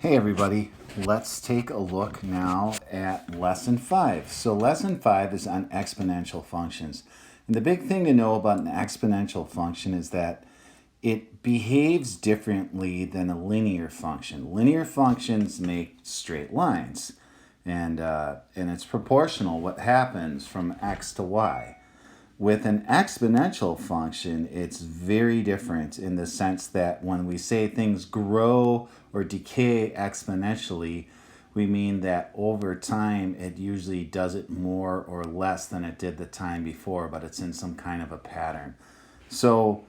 Hey everybody, let's take a look now at lesson 5. So lesson 5 is on exponential functions. And the big thing to know about an exponential function is that it behaves differently than a linear function. Linear functions make straight lines, and it's proportional what happens from x to y. With an exponential function, it's very different in the sense that when we say things grow or decay exponentially, we mean that over time it usually does it more or less than it did the time before, but it's in some kind of a pattern. So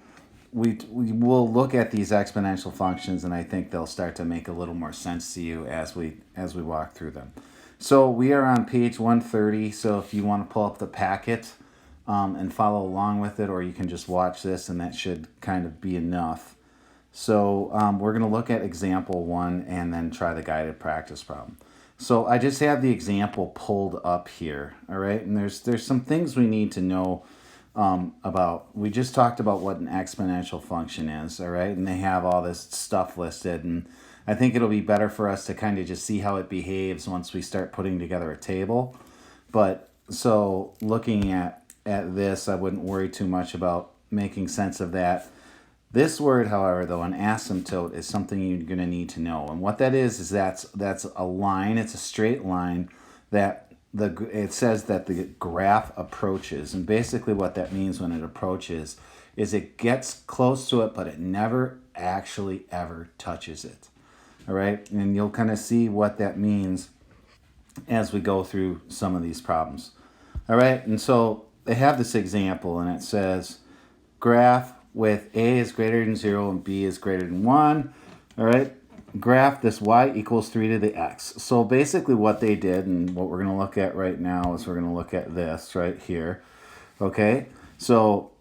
we will look at these exponential functions, and I think they'll start to make a little more sense to you as we walk through them. So we are on page 130. So if you want to pull up the packet and follow along with it, or you can just watch this, and that should kind of be enough. So we're going to look at example 1 and then try the guided practice problem. So I just have the example pulled up here, all right? And there's some things we need to know about. We just talked about what an exponential function is, all right? And they have all this stuff listed, and I think it'll be better for us to kind of just see how it behaves once we start putting together a table. But so looking at this, I wouldn't worry too much about making sense of that. This word, however, though, an asymptote, is something you're going to need to know. And what that is that's a line. It's a straight line that it says that the graph approaches. And basically what that means when it approaches is it gets close to it, but it never actually ever touches it. All right? And you'll kind of see what that means as we go through some of these problems. All right? And so they have this example, and it says graph with a is greater than 0 and b is greater than 1. All right, graph this y equals 3 to the x. So basically what they did, and what we're going to look at right now, is we're going to look at this right here. Okay, so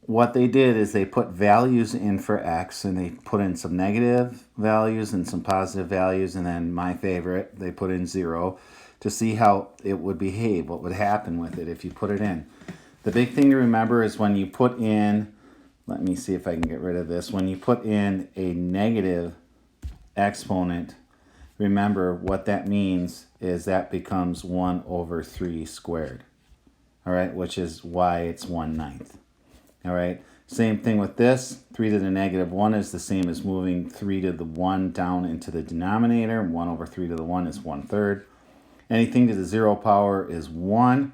what they did is they put values in for x, and they put in some negative values and some positive values, and then my favorite, they put in 0 to see how it would behave, what would happen with it if you put it in. The big thing to remember is when you put in, let me see if I can get rid of this, when you put in a negative exponent, remember what that means is that becomes 1 over 3 squared, all right, which is why it's 1/9. All right, same thing with this. 3 to the negative 1 is the same as moving 3 to the 1 down into the denominator. 1 over 3 to the 1 is 1/3. Anything to the 0 power is 1.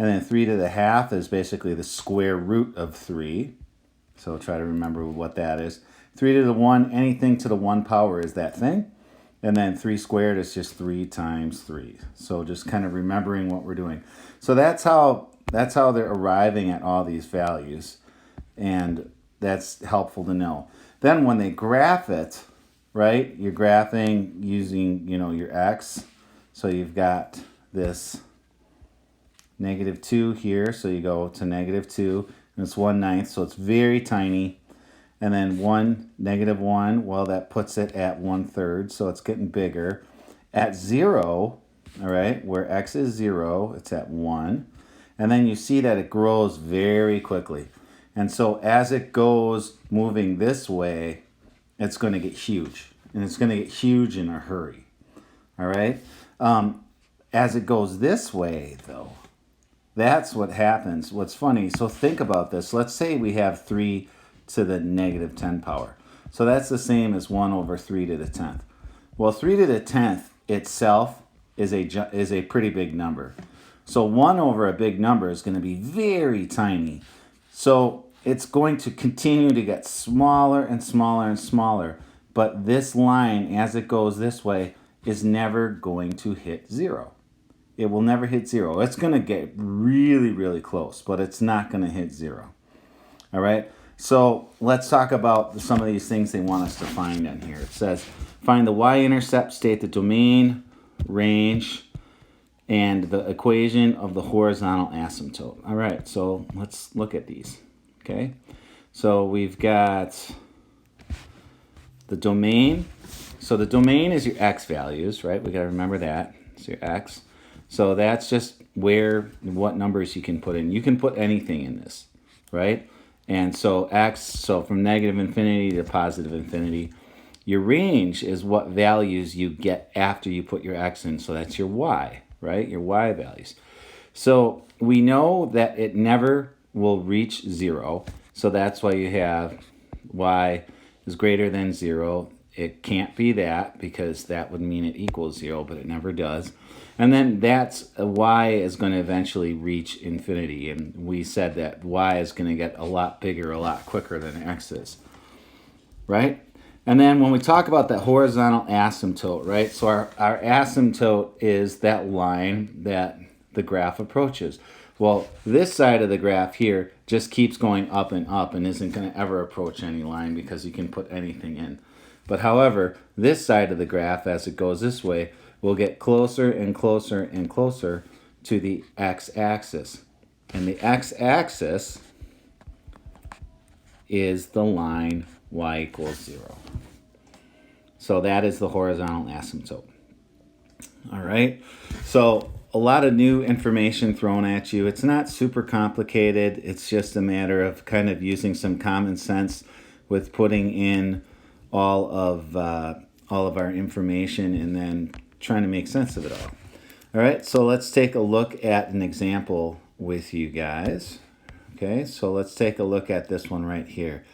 And then 3 to the half is basically the square root of 3. So try to remember what that is. 3 to the 1, anything to the 1 power is that thing. And then 3 squared is just 3 times 3. So just kind of remembering what we're doing. So that's how they're arriving at all these values. And that's helpful to know. Then when they graph it, right, you're graphing using, your x. So you've got this -2 here, so you go to -2, and it's 1/9, so it's very tiny. And then 1, -1, well, that puts it at 1/3, so it's getting bigger. At 0, all right, where x is 0, it's at 1. And then you see that it grows very quickly. And so as it goes moving this way, it's going to get huge. And it's going to get huge in a hurry. All right? As it goes this way, though, that's what happens. What's funny, so think about this. Let's say we have 3 to the negative 10 power. So that's the same as 1 over 3 to the 10th. Well, 3 to the 10th itself is a pretty big number. So 1 over a big number is going to be very tiny. So it's going to continue to get smaller and smaller and smaller. But this line, as it goes this way, is never going to hit 0. It will never hit 0. It's going to get really, really close, but it's not going to hit 0. All right? So let's talk about some of these things they want us to find in here. It says, find the y-intercept, state the domain, range, and the equation of the horizontal asymptote. All right, so let's look at these. Okay? So we've got the domain. So the domain is your x values, right? We got to remember that. It's your x. So that's just what numbers you can put in. You can put anything in this, right? And so x, so from negative infinity to positive infinity, Your range is what values you get after you put your x in. So that's your y, right? Your y values. So we know that it never will reach 0. So that's why you have y is greater than 0. It can't be that because that would mean it equals 0, but it never does. And then that's y is going to eventually reach infinity. And we said that y is going to get a lot bigger, a lot quicker than x is, right? And then when we talk about that horizontal asymptote, right? So our asymptote is that line that the graph approaches. Well, this side of the graph here just keeps going up and isn't going to ever approach any line because you can put anything in. But however, this side of the graph, as it goes this way, will get closer and closer and closer to the x-axis. And the x-axis is the line y equals 0. So that is the horizontal asymptote. All right, so a lot of new information thrown at you. It's not super complicated. It's just a matter of kind of using some common sense with putting in all of our information and then trying to make sense of it all. All right, so let's take a look at an example with you guys. Okay, so let's take a look at this one right here.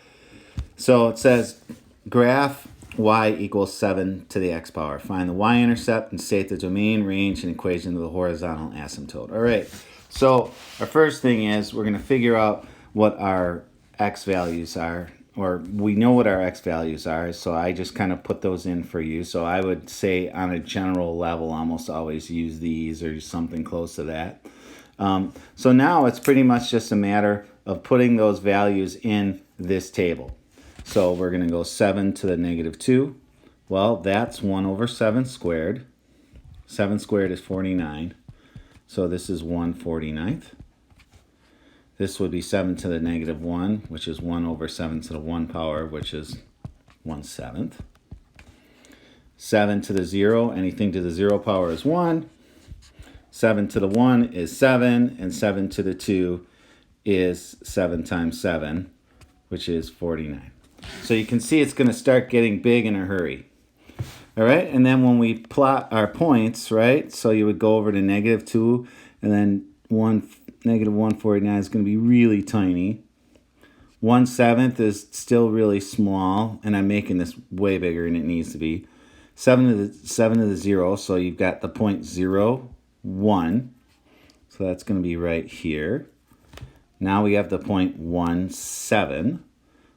So it says graph y equals 7 to the x power. Find the y-intercept and state the domain, range, and equation of the horizontal asymptote. All right, so our first thing is we're going to figure out what our x values are, or we know what our x values are, so I just kind of put those in for you. So I would say on a general level, almost always use these or something close to that. So now it's pretty much just a matter of putting those values in this table. So we're going to go 7 to the negative 2. Well, that's 1 over 7 squared. 7 squared is 49. So this is 1/49. This would be 7 to the negative 1, which is 1 over 7 to the 1 power, which is 1/7. 7 to the 0, anything to the 0 power is 1. 7 to the 1 is 7, and 7 to the 2 is 7 times 7, which is 49. So you can see it's going to start getting big in a hurry. All right, and then when we plot our points, right, so you would go over to negative 2, and then negative 149 is going to be really tiny. 1/7 is still really small, and I'm making this way bigger than it needs to be. 7 to the 0, so you've got the point 0, 1. So that's going to be right here. Now we have the point 1, 7.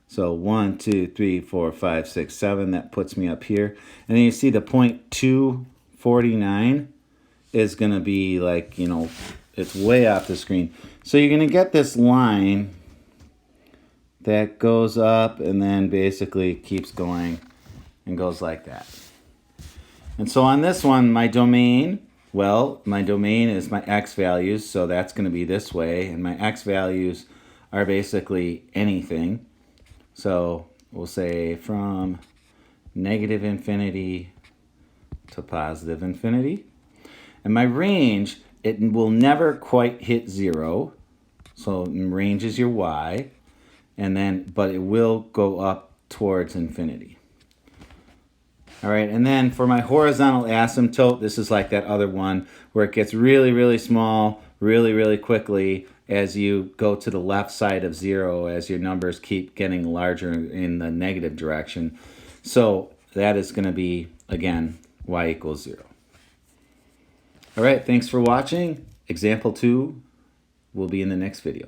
So 1, 2, 3, 4, 5, 6, 7. That puts me up here. And then you see the point 249 is going to be like, you know, it's way off the screen. So you're going to get this line that goes up and then basically keeps going and goes like that. And so on this one, my domain is my x values. So that's going to be this way. And my x values are basically anything. So we'll say from negative infinity to positive infinity. And my range, it will never quite hit 0. So range is your y. But it will go up towards infinity. All right, and then for my horizontal asymptote, this is like that other one where it gets really, really small, really, really quickly as you go to the left side of 0, as your numbers keep getting larger in the negative direction. So that is going to be, again, y equals 0. All right, thanks for watching. Example 2 will be in the next video.